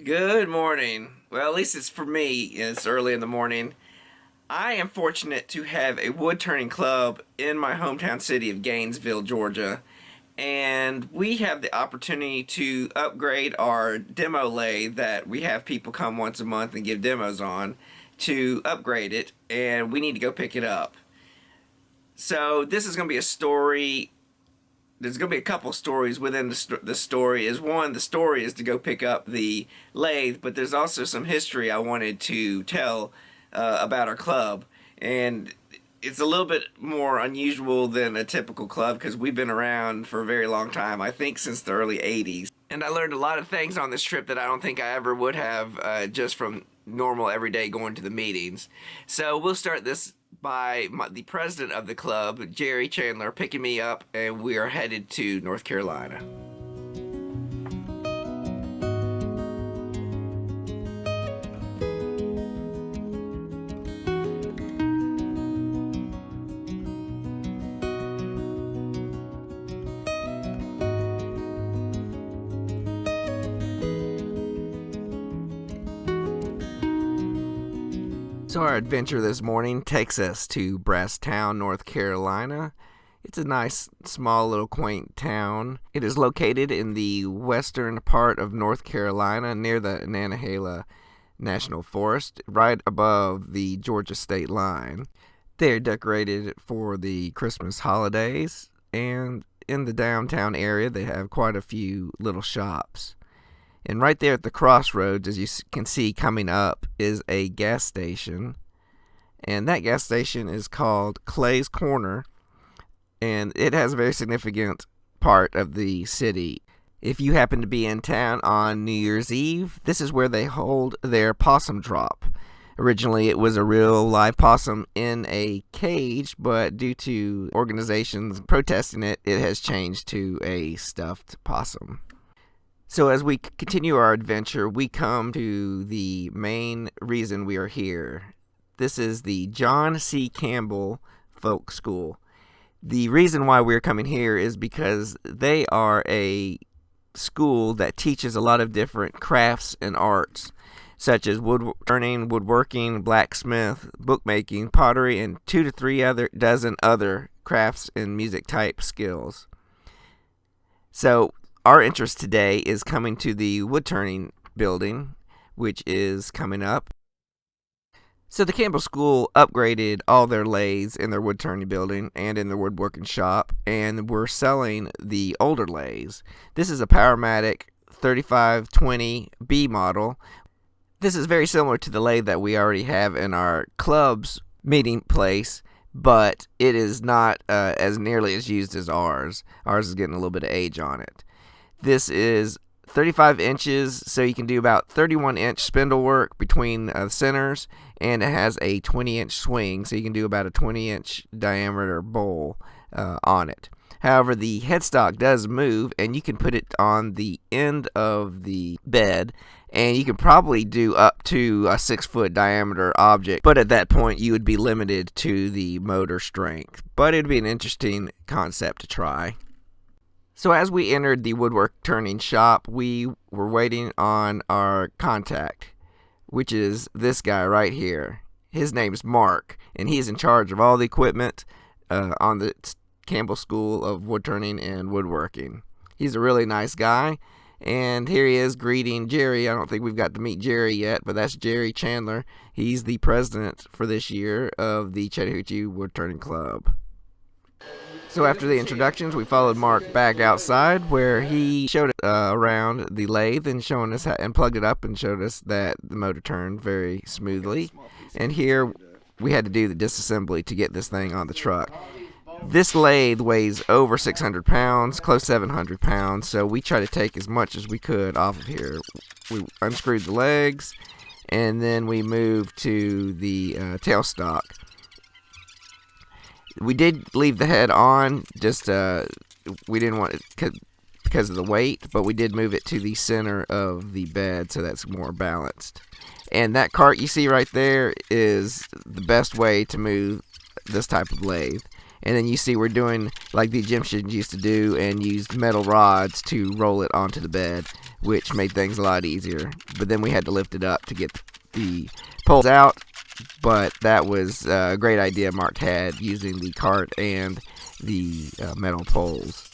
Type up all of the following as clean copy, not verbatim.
Good morning. Well, at least it's for me. It's early in the morning. I am fortunate to have a wood turning club in my hometown city of Gainesville, Georgia. And we have the opportunity to upgrade our demo lathe that we have people come once a month and give demos on, to upgrade it, and we need to go pick it up. So this is going to be a story. There's going to be a couple stories within the story. Is one, the story is to go pick up the lathe, but there's also some history I wanted to tell about our club. And it's a little bit more unusual than a typical club because we've been around for a very long time, I think since the early 80s. And I learned a lot of things on this trip that I don't think I ever would have just from normal everyday going to the meetings. So we'll start this by the president of the club, Jerry Chandler, picking me up, and we are headed to North Carolina. So our adventure this morning takes us to Brasstown, North Carolina. It's a nice, small, little quaint town. It is located in the western part of North Carolina near the Nantahala National Forest, right above the Georgia state line. They are decorated for the Christmas holidays, and in the downtown area they have quite a few little shops. And right there at the crossroads, as you can see coming up, is a gas station. And that gas station is called Clay's Corner. And it has a very significant part of the city. If you happen to be in town on New Year's Eve, this is where they hold their possum drop. Originally, it was a real live possum in a cage, but due to organizations protesting it, it has changed to a stuffed possum. So as we continue our adventure, we come to the main reason we are here. This is the John C. Campbell Folk School. The reason why we're coming here is because they are a school that teaches a lot of different crafts and arts, such as woodturning, woodworking, blacksmith, bookmaking, pottery, and 2 to 3 dozen other crafts and music type skills. So our interest today is coming to the woodturning building, which is coming up. So the Campbell School upgraded all their lathes in their woodturning building and in their woodworking shop, and we're selling the older lathes. This is a Powermatic 3520B model. This is very similar to the lathe that we already have in our club's meeting place, but it is not as nearly as used as ours. Ours is getting a little bit of age on it. This is 35 inches, so you can do about 31-inch spindle work between the centers, and it has a 20-inch swing, so you can do about a 20-inch diameter bowl on it. However, the headstock does move, and you can put it on the end of the bed, and you can probably do up to a 6-foot diameter object, but at that point you would be limited to the motor strength. But it would be an interesting concept to try. So as we entered the woodwork turning shop, we were waiting on our contact, which is this guy right here. His name's Mark, and he's in charge of all the equipment on the Campbell School of Woodturning and Woodworking. He's a really nice guy, and here he is greeting Jerry. I don't think we've got to meet Jerry yet, but that's Jerry Chandler. He's the president for this year of the Chattahoochee Woodturning Club. So after the introductions, we followed Mark back outside where he showed around the lathe and showing us and plugged it up and showed us that the motor turned very smoothly. And here we had to do the disassembly to get this thing on the truck. This lathe weighs over 600 pounds, close to 700 pounds, so we tried to take as much as we could off of here. We unscrewed the legs, and then we moved to the tailstock. We did leave the head on, just we didn't want it because of the weight, but we did move it to the center of the bed so that's more balanced. And that cart you see right there is the best way to move this type of lathe. And then you see we're doing like the Egyptians used to do and used metal rods to roll it onto the bed, which made things a lot easier. But then we had to lift it up to get the poles out. But that was a great idea Mark had, using the cart and the metal poles.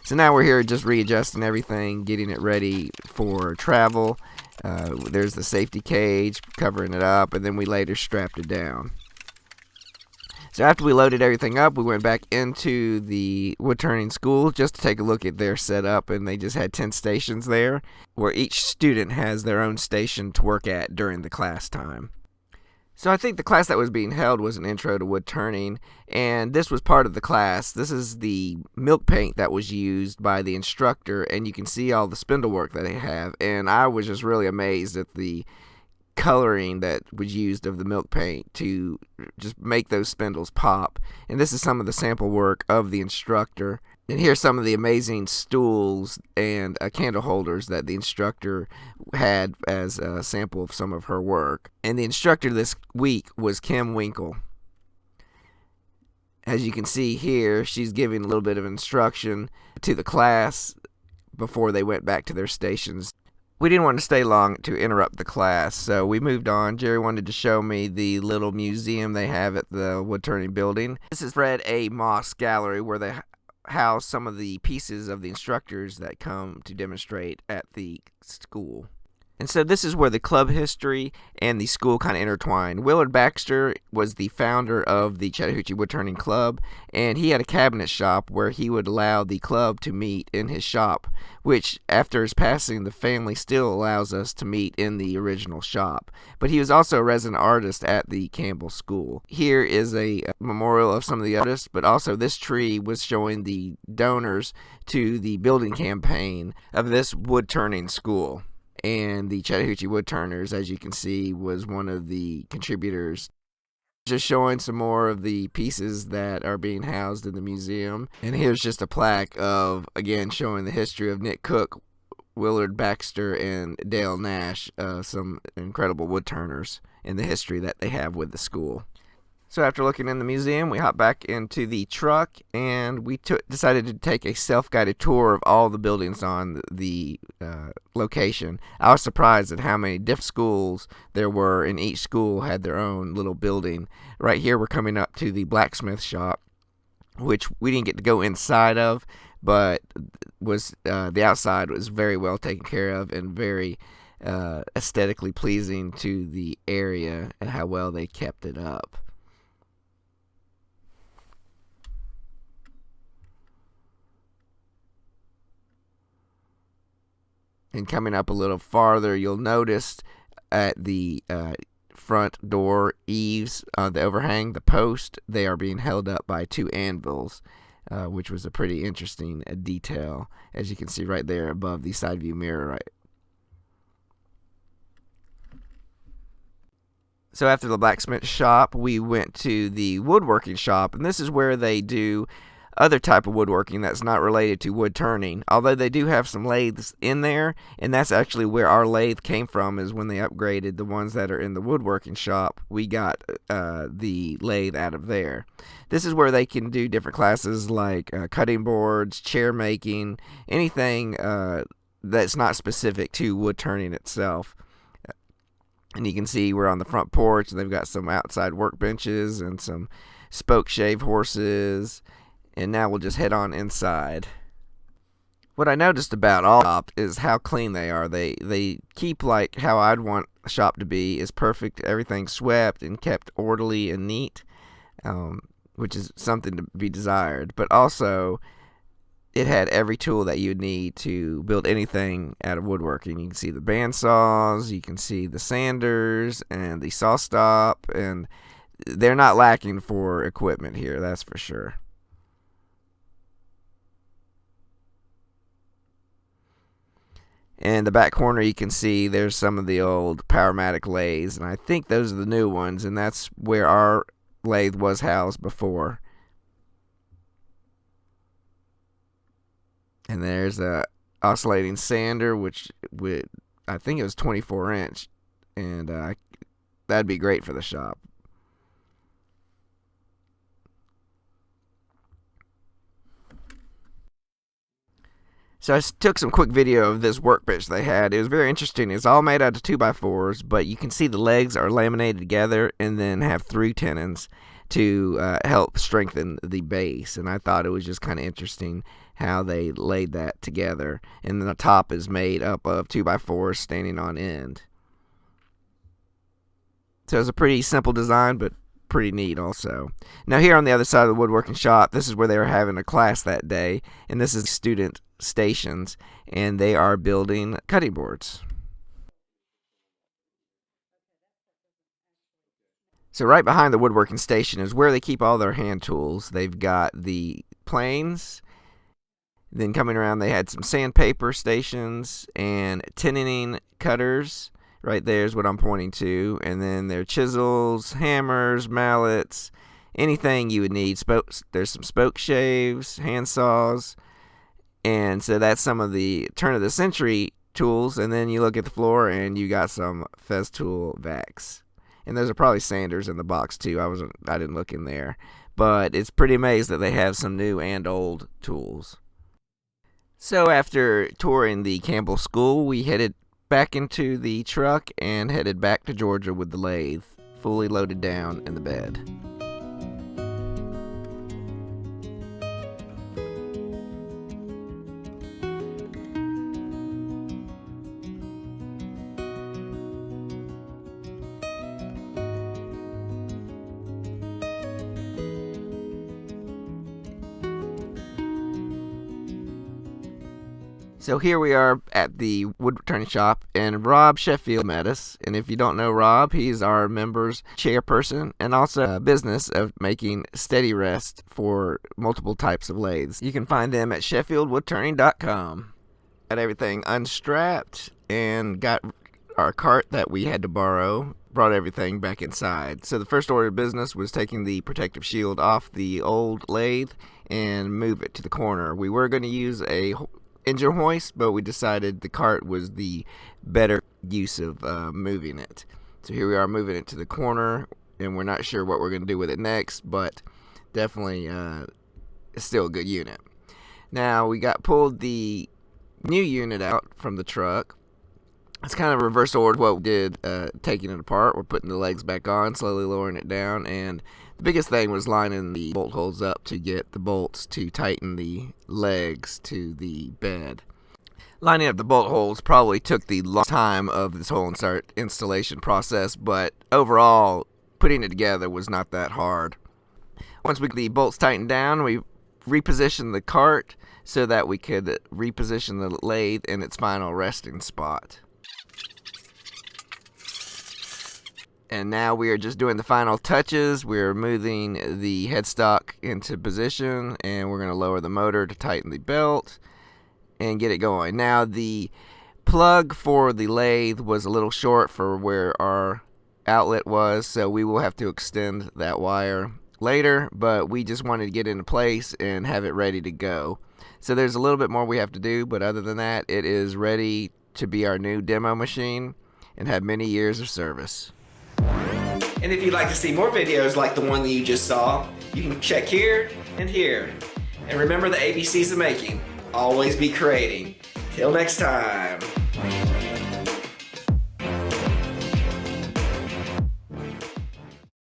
So now we're here just readjusting everything, getting it ready for travel. There's the safety cage covering it up, and then we later strapped it down. So after we loaded everything up, we went back into the woodturning school just to take a look at their setup, and they just had 10 stations there, where each student has their own station to work at during the class time. So I think the class that was being held was an intro to wood turning, and this was part of the class. This is the milk paint that was used by the instructor, and you can see all the spindle work that they have, and I was just really amazed at the coloring that was used of the milk paint to just make those spindles pop. And this is some of the sample work of the instructor. And here's some of the amazing stools and candle holders that the instructor had as a sample of some of her work. And the instructor this week was Kim Winkle. As you can see here, she's giving a little bit of instruction to the class before they went back to their stations. We didn't want to stay long to interrupt the class, so we moved on. Jerry wanted to show me the little museum they have at the woodturning building. This is Fred A. Moss Gallery, where they house some of the pieces of the instructors that come to demonstrate at the school. And so this is where the club history and the school kind of intertwine. Willard Baxter was the founder of the Chattahoochee Woodturning Club, and he had a cabinet shop where he would allow the club to meet in his shop, which after his passing, the family still allows us to meet in the original shop. But he was also a resident artist at the Campbell School. Here is a memorial of some of the artists, but also this tree was showing the donors to the building campaign of this woodturning school. And the Chattahoochee Woodturners, as you can see, was one of the contributors. Just showing some more of the pieces that are being housed in the museum. And here's just a plaque of, again, showing the history of Nick Cook, Willard Baxter, and Dale Nash, some incredible woodturners in the history that they have with the school. So after looking in the museum, we hopped back into the truck, and we decided to take a self-guided tour of all the buildings on the location. I was surprised at how many different schools there were, and each school had their own little building. Right here, we're coming up to the blacksmith shop, which we didn't get to go inside of, but was the outside was very well taken care of and very aesthetically pleasing to the area and how well they kept it up. And coming up a little farther, you'll notice at the front door eaves, the overhang, the post, they are being held up by two anvils, which was a pretty interesting detail, as you can see right there above the side view mirror. Right. So after the blacksmith shop, we went to the woodworking shop, and this is where they do other type of woodworking that's not related to wood turning, although they do have some lathes in there, and that's actually where our lathe came from, is when they upgraded the ones that are in the woodworking shop. We got the lathe out of there. This is where they can do different classes like cutting boards, chair making, anything that's not specific to wood turning itself. And you can see we're on the front porch, and they've got some outside workbenches and some spoke shave horses. And now we'll just head on inside. What I noticed about all shops is how clean they are. They keep like how I'd want a shop to be, is perfect. Everything's swept and kept orderly and neat, which is something to be desired. But also, it had every tool that you'd need to build anything out of woodworking. You can see the bandsaws, you can see the sanders and the saw stop, and they're not lacking for equipment here, that's for sure. In the back corner, you can see there's some of the old Powermatic lathes, and I think those are the new ones, and that's where our lathe was housed before. And there's a oscillating sander, which I think it was 24-inch, and that'd be great for the shop. So I took some quick video of this workbench they had. It was very interesting. It's all made out of 2x4s, but you can see the legs are laminated together and then have through tenons to help strengthen the base. And I thought it was just kind of interesting how they laid that together. And then the top is made up of 2x4s standing on end. So it's a pretty simple design, but pretty neat also. Now here on the other side of the woodworking shop, this is where they were having a class that day, and this is student stations, and they are building cutting boards. So right behind the woodworking station is where they keep all their hand tools. They've got the planes, then coming around they had some sandpaper stations and tinning cutters. Right there is what I'm pointing to. And then there are chisels, hammers, mallets, anything you would need. There's some spoke shaves, hand saws. And so that's some of the turn of the century tools. And then you look at the floor and you got some Festool vacs. And those are probably sanders in the box too. I didn't look in there. But it's pretty amazing that they have some new and old tools. So after touring the Campbell school, we headed back into the truck and headed back to Georgia with the lathe, fully loaded down in the bed. So here we are at the woodturning shop, and Rob Sheffield met us. And if you don't know Rob, he's our members chairperson and also a business of making steady rest for multiple types of lathes. You can find them at SheffieldWoodturning.com. Got everything unstrapped and got our cart that we had to borrow, brought everything back inside. So the first order of business was taking the protective shield off the old lathe and move it to the corner. We were going to use a engine hoist, but we decided the cart was the better use of moving it. So here we are moving it to the corner, and we're not sure what we're going to do with it next, but definitely it's still a good unit. Now we pulled the new unit out from the truck. It's kind of a reverse order what we did taking it apart. We're putting the legs back on, slowly lowering it down, and the biggest thing was lining the bolt holes up to get the bolts to tighten the legs to the bed. Lining up the bolt holes probably took the long time of this whole installation process, but overall, putting it together was not that hard. Once we got the bolts tightened down, we repositioned the cart so that we could reposition the lathe in its final resting spot. And now we are just doing the final touches. We're moving the headstock into position, and we're going to lower the motor to tighten the belt and get it going. Now the plug for the lathe was a little short for where our outlet was, so we will have to extend that wire later, but we just wanted to get into place and have it ready to go. So there's a little bit more we have to do, but other than that, it is ready to be our new demo machine and have many years of service. And if you'd like to see more videos like the one that you just saw, you can check here and here. And remember the ABCs of making. Always be creating. Till next time.